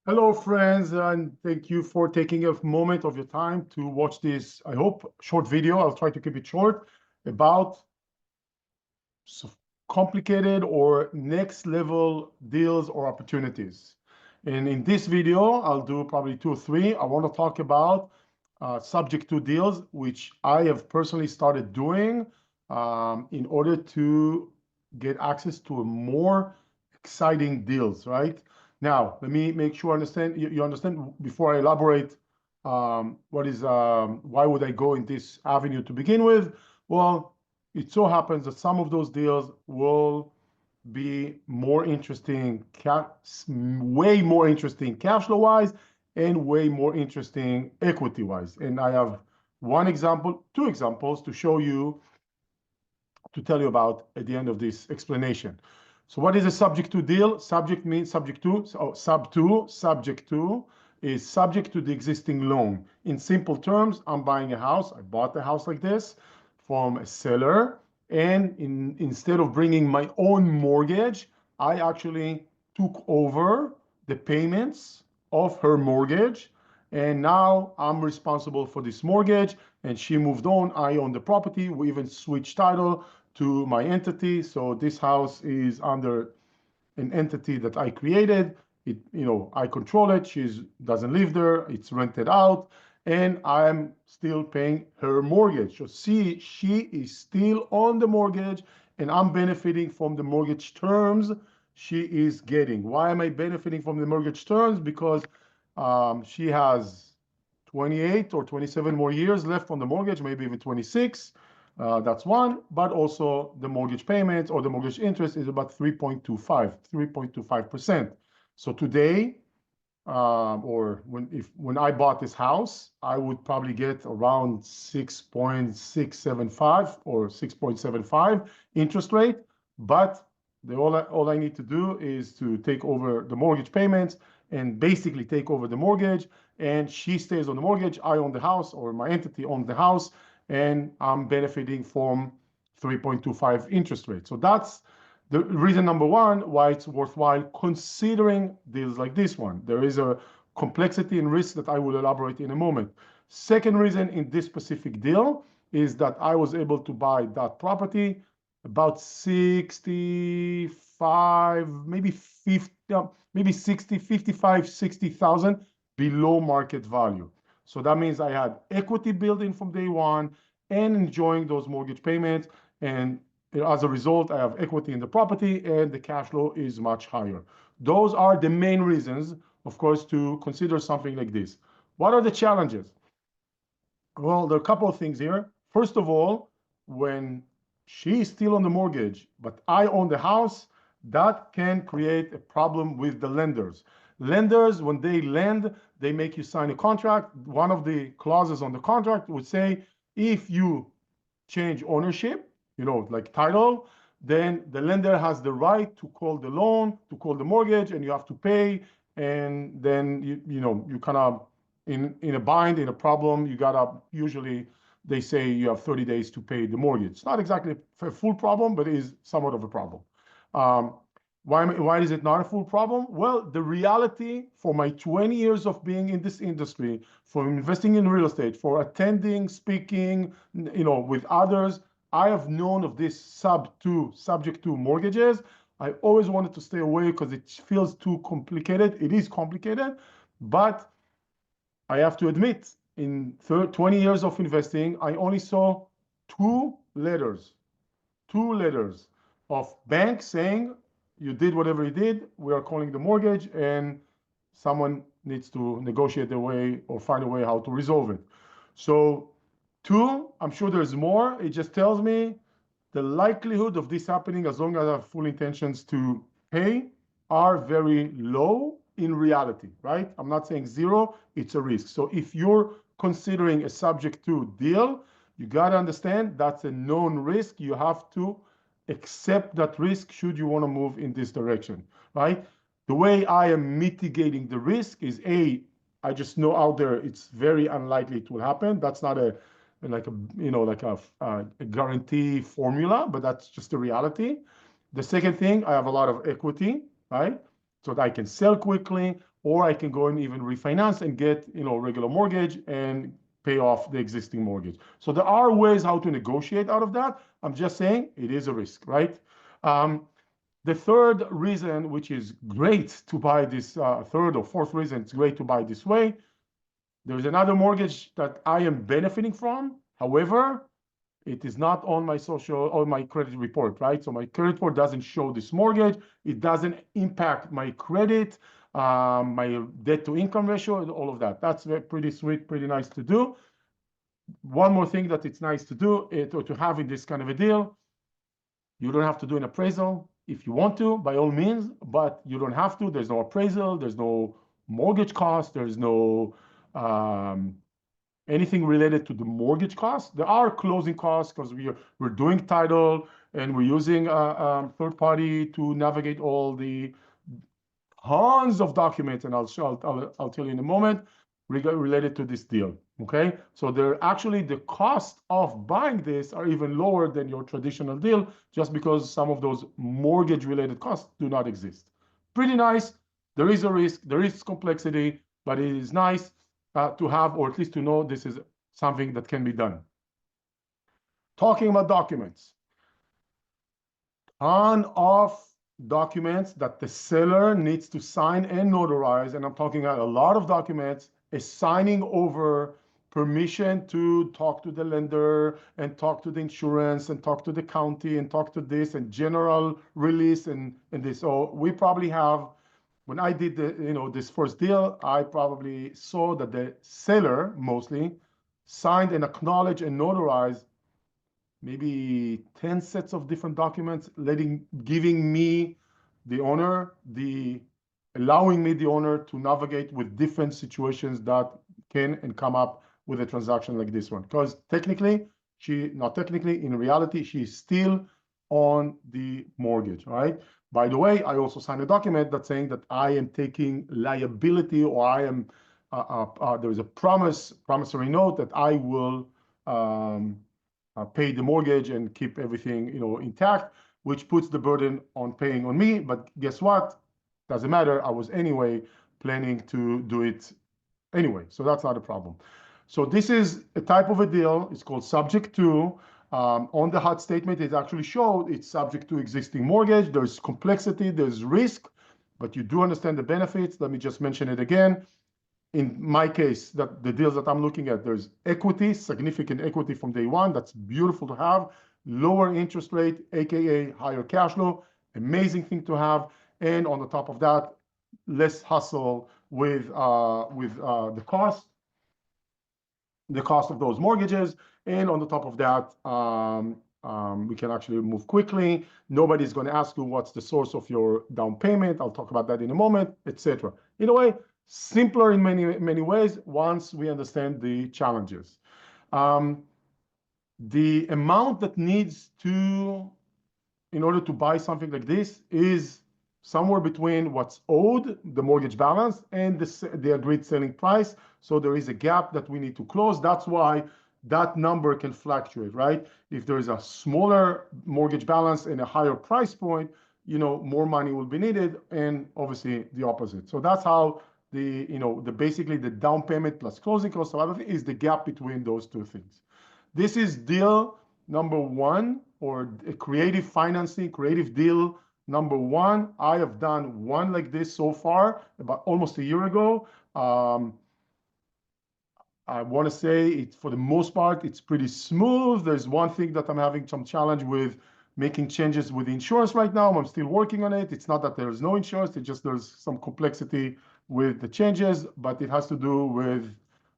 Hello, friends, and thank you for taking a moment of your time to watch this, I hope, short video. I'll try to keep it short about complicated or next level deals or opportunities. And in this video, I'll do probably 2 or 3. I want to talk about subject to deals, which I have personally started doing in order to get access to a more exciting deals, right? Now, let me make sure you understand before I elaborate why would I go in this avenue to begin with? Well, it so happens that some of those deals will be more interesting, way more interesting cash flow wise, and way more interesting equity wise. And I have one example, 2 examples to show you, to tell you about at the end of this explanation. So what is a subject to deal? Subject means subject to, so subject to is subject to the existing loan. In simple terms, I'm buying a house. I bought a house like this from a seller, and instead of bringing my own mortgage, I actually took over the payments of her mortgage, and now I'm responsible for this mortgage, and she moved on. I own the property. We even switched title to my entity. So this house is under an entity that I created. I control it. She doesn't live there. It's rented out, and I'm still paying her mortgage. So she is still on the mortgage, and I'm benefiting from the mortgage terms she is getting. Why am I benefiting from the mortgage terms? Because she has 28 or 27 more years left on the mortgage, maybe even 26. That's one, but also the mortgage payments or the mortgage interest is about 3.25%. So today, or when I bought this house, I would probably get around 6.675 or 6.75 interest rate. But all I need to do is to take over the mortgage payments and basically take over the mortgage, and she stays on the mortgage. I own the house, or my entity owns the house, and I'm benefiting from 3.25 interest rate. So that's the reason number one why it's worthwhile considering deals like this one. There is a complexity and risk that I will elaborate in a moment. Second reason in this specific deal is that I was able to buy that property about 65, maybe 50, maybe 60, 55, 60,000 below market value. So that means I had equity building from day one and enjoying those mortgage payments. And as a result, I have equity in the property and the cash flow is much higher. Those are the main reasons, of course, to consider something like this. What are the challenges? Well, there are a couple of things here. First of all, when she is still on the mortgage, but I own the house, that can create a problem with the lenders. Lenders, when they lend, they make you sign a contract. One of the clauses on the contract would say, if you change ownership, like title, then the lender has the right to call the loan, to call the mortgage, and you have to pay. And then you kind of in a bind, in a problem. You gotta usually, they say you have 30 days to pay the mortgage. It's not exactly a full problem, but it is somewhat of a problem. Why is it not a full problem? Well, the reality for my 20 years of being in this industry, for investing in real estate, for attending, speaking, with others, I have known of this subject to mortgages. I always wanted to stay away because it feels too complicated. It is complicated, but I have to admit, in 20 years of investing, I only saw two letters of banks saying, you did whatever you did, we are calling the mortgage, and someone needs to negotiate their way or find a way how to resolve it. So 2, I'm sure there's more. It just tells me the likelihood of this happening, as long as I have full intentions to pay, are very low in reality, right? I'm not saying zero, it's a risk. So if you're considering a subject to deal, you got to understand that's a known risk. You have to accept that risk should you want to move in this direction, right? The way I am mitigating the risk is I just know out there it's very unlikely it will happen. That's not a guarantee formula, but that's just the reality. The second thing, I have a lot of equity, right? so that I can sell quickly, or I can go and even refinance and get, regular mortgage and pay off the existing mortgage. So there are ways how to negotiate out of that. I'm just saying it is a risk, right? The third reason, which is great to buy this, third or fourth reason, it's great to buy this way. There's another mortgage that I am benefiting from. However, it is not on my credit report, right? So my credit report doesn't show this mortgage. It doesn't impact my credit, my debt to income ratio, and all of that. That's pretty sweet, pretty nice to do. One more thing that it's nice to do, or to have in this kind of a deal, you don't have to do an appraisal. If you want to, by all means, but you don't have to. There's no appraisal, there's no mortgage cost, there's no anything related to the mortgage costs. There are closing costs because we're doing title and we're using a third party to navigate all the tons of documents, and I'll tell you in a moment, related to this deal. Okay, so actually the cost of buying this are even lower than your traditional deal, just because some of those mortgage related costs do not exist. Pretty nice. There is a risk, there is complexity, but it is nice to have, or at least to know this is something that can be done. Talking about documents, ton of documents that the seller needs to sign and notarize, and I'm talking about a lot of documents, a signing over permission to talk to the lender and talk to the insurance and talk to the county and talk to this and general release and this. So we probably have, when I did this first deal, I probably saw that the seller mostly signed and acknowledged and notarized maybe 10 sets of different documents, giving me the owner, allowing me the owner to navigate with different situations that can and come up with a transaction like this one. Because technically, in reality, she's still on the mortgage, right? By the way, I also signed a document that's saying that I am taking liability, or I am, there is a promissory note that I will pay the mortgage and keep everything, intact, which puts the burden on paying on me. But guess what? Doesn't matter. I was anyway planning to do it anyway, so that's not a problem. So this is a type of a deal. It's called subject to. On the HUD statement, it actually showed it's subject to existing mortgage. There's complexity, there's risk, but you do understand the benefits. Let me just mention it again. In my case, the deals that I'm looking at, there's equity, significant equity from day one. That's beautiful to have. Lower interest rate, AKA higher cash flow, amazing thing to have. And on the top of that, less hustle with the cost of those mortgages. And on the top of that, we can actually move quickly. Nobody's going to ask you what's the source of your down payment. I'll talk about that in a moment, etc. In a way, simpler in many ways once we understand the challenges. The amount that needs to, in order to buy something like this, is somewhere between what's owed, the mortgage balance, and the agreed selling price. So there is a gap that we need to close. That's why that number can fluctuate, right? If there is a smaller mortgage balance and a higher price point, more money will be needed, and obviously the opposite. So that's how basically the down payment plus closing costs is the gap between those two things. This is deal number one, or a creative deal number one. I have done one like this so far, about almost a year ago. I want to say for the most part, it's pretty smooth. There's one thing that I'm having some challenge with, making changes with insurance right now. I'm still working on it. It's not that there's no insurance, it's just there's some complexity with the changes, but it has to do with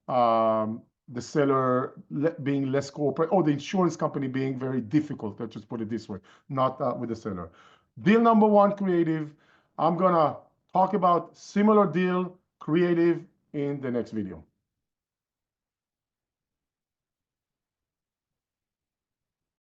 the seller being less cooperative, or the insurance company being very difficult, let's just put it this way, not with the seller. Deal number one, creative. I'm gonna talk about similar deal, creative, in the next video.